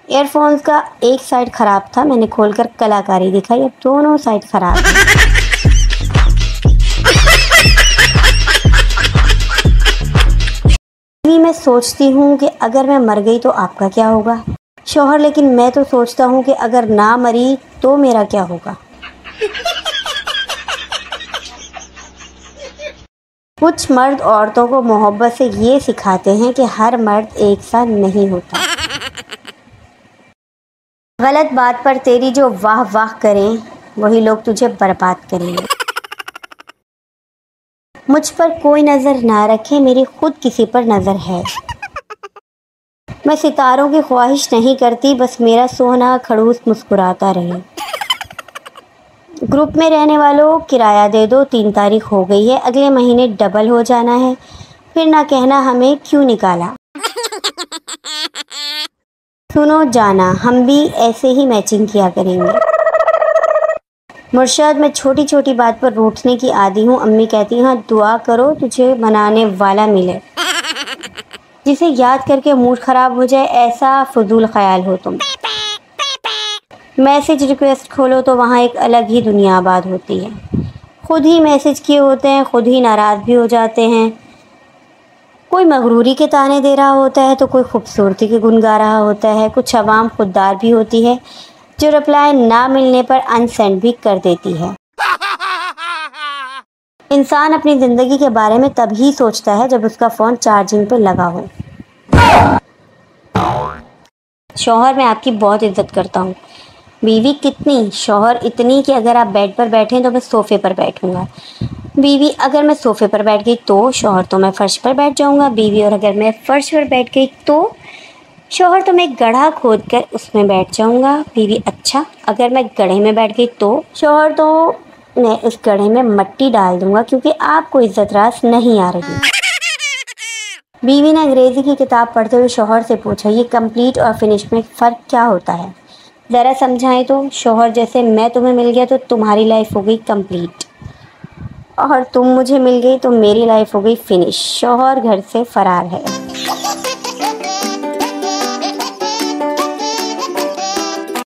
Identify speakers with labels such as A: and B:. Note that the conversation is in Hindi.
A: एयरफोन्स का एक साइड खराब था, मैंने खोलकर कलाकारी दिखाई, अब दोनों साइड खराब है। मैं सोचती हूँ कि अगर मैं मर गई तो आपका क्या होगा। शौहर, लेकिन मैं तो सोचता हूँ कि अगर ना मरी तो मेरा क्या होगा। कुछ मर्द औरतों को मोहब्बत से ये सिखाते हैं कि हर मर्द एक सा नहीं होता। गलत बात पर तेरी जो वाह वाह करें वही लोग तुझे बर्बाद करेंगे। मुझ पर कोई नज़र ना रखे, मेरी खुद किसी पर नज़र है। मैं सितारों की ख्वाहिश नहीं करती, बस मेरा सोना खड़ूस मुस्कुराता रहे। ग्रुप में रहने वालों किराया दे दो, 3 तारीख हो गई है, अगले महीने डबल हो जाना है, फिर ना कहना हमें क्यों निकाला। सुनो जाना, हम भी ऐसे ही मैचिंग किया करेंगे। मुर्शद, मैं छोटी छोटी बात पर रूठने की आदी हूँ। अम्मी कहती हैं दुआ करो तुझे बनाने वाला मिले, जिसे याद करके मूड खराब हो जाए, ऐसा फजूल ख्याल हो तुम। मैसेज रिक्वेस्ट खोलो तो वहाँ एक अलग ही दुनिया आबाद होती है। खुद ही मैसेज किए होते हैं, खुद ही नाराज़ भी हो जाते हैं। कोई मगरूरी के ताने दे रहा होता है तो कोई खूबसूरती के गुन गा रहा होता है। कुछ अवाम खुददार भी होती है जो रिप्लाई ना मिलने पर अनसेंड भी कर देती है। इंसान अपनी ज़िंदगी के बारे में तभी सोचता है जब उसका फ़ोन चार्जिंग पे लगा हो। शौहर, मैं आपकी बहुत इज्जत करता हूँ। बीवी कितनी? शौहर, इतनी कि अगर आप बेड पर बैठें तो मैं सोफ़े पर बैठूंगा। बीवी, अगर मैं सोफ़े पर बैठ गई तो? शौहर, तो मैं फ़र्श पर बैठ जाऊंगा। बीवी, और अगर मैं फ़र्श पर बैठ गई तो? शौहर, तो मैं गड्ढा खोद कर उसमें बैठ जाऊंगा। बीवी, अच्छा अगर मैं गड्ढे में बैठ गई तो? शौहर, तो मैं इस गड्ढे में मट्टी डाल दूंगा क्योंकि आपको इज्जत रास नहीं आ रही। बीवी ने अंग्रेज़ी की किताब पढ़ते हुए शौहर से पूछा, ये कंप्लीट और फिनिश में फ़र्क क्या होता है, ज़रा समझाएं तो। शौहर, जैसे मैं तुम्हें मिल गया तो तुम्हारी लाइफ हो गई कंप्लीट, और तुम मुझे मिल गई तो मेरी लाइफ हो गई फिनिश। शौहर घर से फरार है।